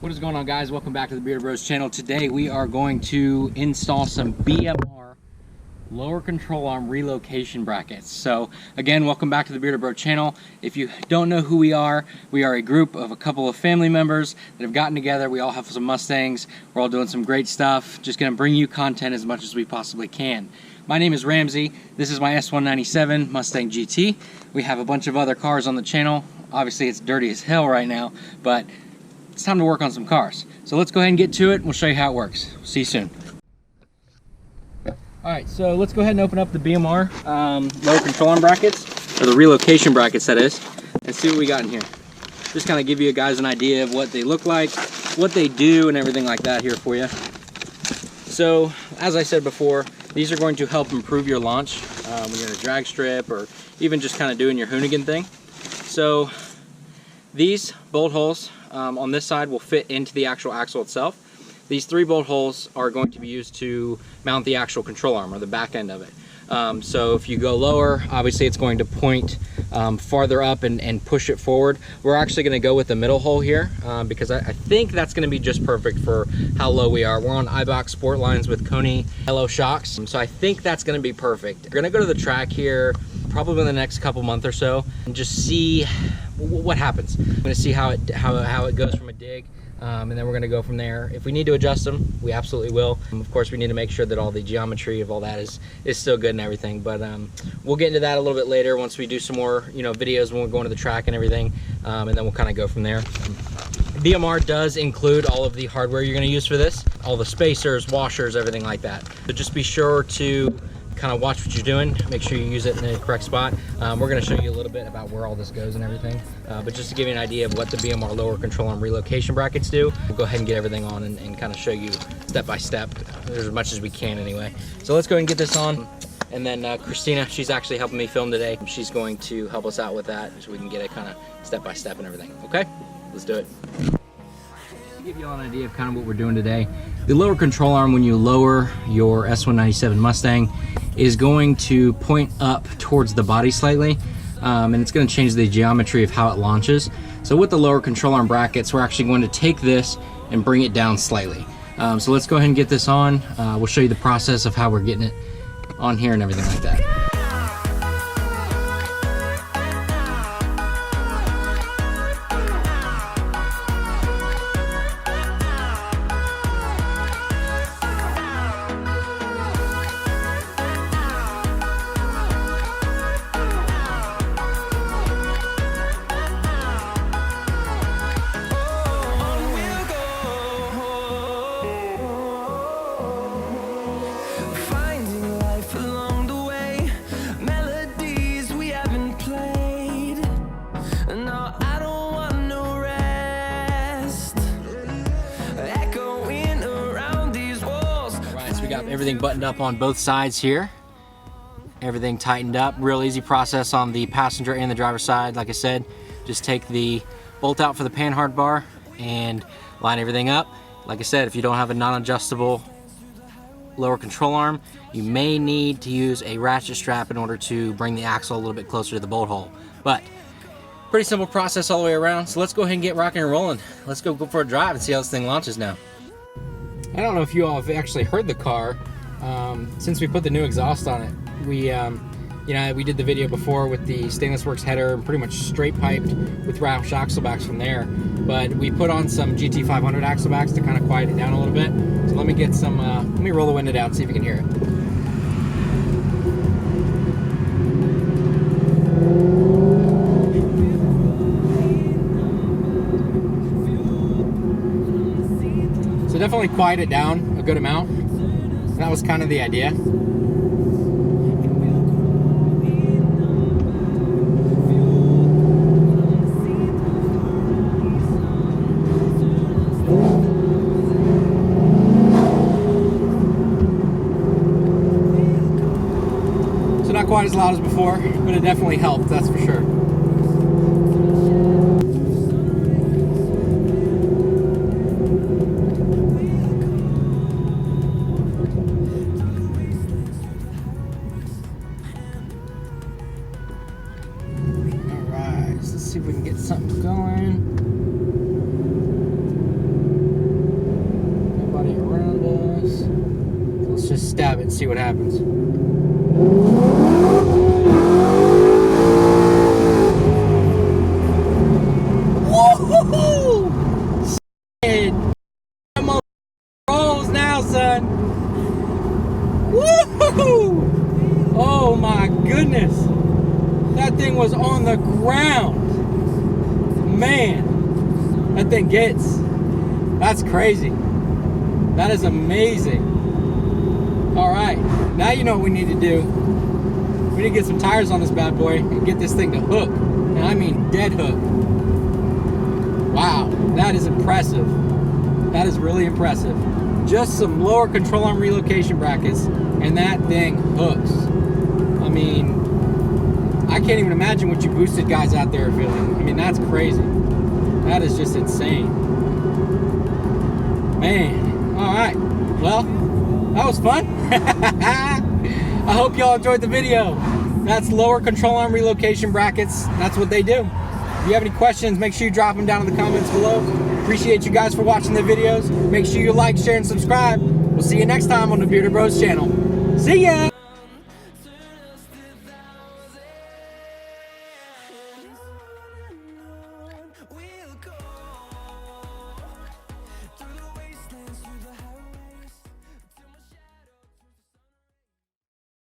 What is going on, guys? Welcome back to the Bearded Bros channel. Today we are going to install some BMR lower control arm relocation brackets. So again, welcome back to the Bearded Bros channel. If you don't know who we are a group of a couple of family members that have gotten together. We all have some Mustangs. We're all doing some great stuff. Just gonna bring you content as much as we possibly can. My name is Ramsey. This is my S197 Mustang GT. We have a bunch of other cars on the channel. Obviously it's dirty as hell right now, but it's time to work on some cars. So let's go ahead and get to it and we'll show you how it works. See you soon. Alright, so let's go ahead and open up the BMR lower control arm brackets, or the relocation brackets that is, and see what we got in here. Just kind of give you guys an idea of what they look like, what they do, and everything like that here for you. So, as I said before, these are going to help improve your launch when you're in a drag strip or even just kind of doing your Hoonigan thing. So, these bolt holes on this side will fit into the actual axle itself. These 3 bolt holes are going to be used to mount the actual control arm, or the back end of it. So if you go lower, obviously it's going to point farther up and push it forward. We're actually going to go with the middle hole here because I think that's going to be just perfect for how low we are. We're on Ibach Sport lines with Coney yellow shocks, so I think that's going to be perfect. We're going to go to the track here probably in the next couple months or so and just see what happens. I'm going to see how it goes from a dig. And then we're going to go from there. If we need to adjust them, we absolutely will. Of course, we need to make sure that all the geometry of all that is still good and everything. But we'll get into that a little bit later once we do some more videos when we're going to the track and everything. And then we'll kind of go from there. BMR does include all of the hardware you're going to use for this, all the spacers, washers, everything like that. So just be sure to kind of watch what you're doing, make sure you use it in the correct spot. We're going to show you a little bit about where all this goes and everything, but just to give you an idea of what the BMR lower control arm relocation brackets do, we'll go ahead and get everything on and kind of show you step by step, as much as we can anyway. So let's go ahead and get this on, and then Christina, she's actually helping me film today. She's going to help us out with that so we can get it kind of step by step and everything. Okay, let's do it. To give you all an idea of kind of what we're doing today, the lower control arm, when you lower your S197 Mustang, is going to point up towards the body slightly, and it's going to change the geometry of how it launches. So with the lower control arm brackets, we're actually going to take this and bring it down slightly. So let's go ahead and get this on. We'll show you the process of how we're getting it on here and everything like that. Everything buttoned up on both sides here. Everything tightened up. Real easy process on the passenger and the driver's side. Like I said, just take the bolt out for the panhard bar and line everything up. Like I said, if you don't have a non-adjustable lower control arm, you may need to use a ratchet strap in order to bring the axle a little bit closer to the bolt hole. But pretty simple process all the way around. So let's go ahead and get rocking and rolling. Let's go for a drive and see how this thing launches now. I don't know if you all have actually heard the car. Since we put the new exhaust on it, we did the video before with the Stainless Works header and pretty much straight piped with Roush axlebacks from there. But we put on some GT500 axlebacks to kind of quiet it down a little bit. So let me get some. Let me roll the window down and see if you can hear it. Definitely quiet it down a good amount. That was kind of the idea. So not quite as loud as before, but it definitely helped, that's for sure. see if we can get something going. and see what happens. Woo-hoo-hoo! Rolls now, son. Woo-hoo-hoo! Oh my goodness. That thing was on the ground. Man, that thing gets. That's crazy. That is amazing. All right, now you know what we need to do. We need to get some tires on this bad boy and get this thing to hook. And I mean dead hook. Wow, that is impressive. That is really impressive. Just some lower control arm relocation brackets and that thing hooks. I mean, I can't even imagine what you boosted guys out there are feeling. I mean, that's crazy. That is just insane. Man, all right. Well, that was fun. I hope y'all enjoyed the video. That's lower control arm relocation brackets. That's what they do. If you have any questions, make sure you drop them down in the comments below. Appreciate you guys for watching the videos. Make sure you like, share, and subscribe. We'll see you next time on the Bearded Bros channel. See ya!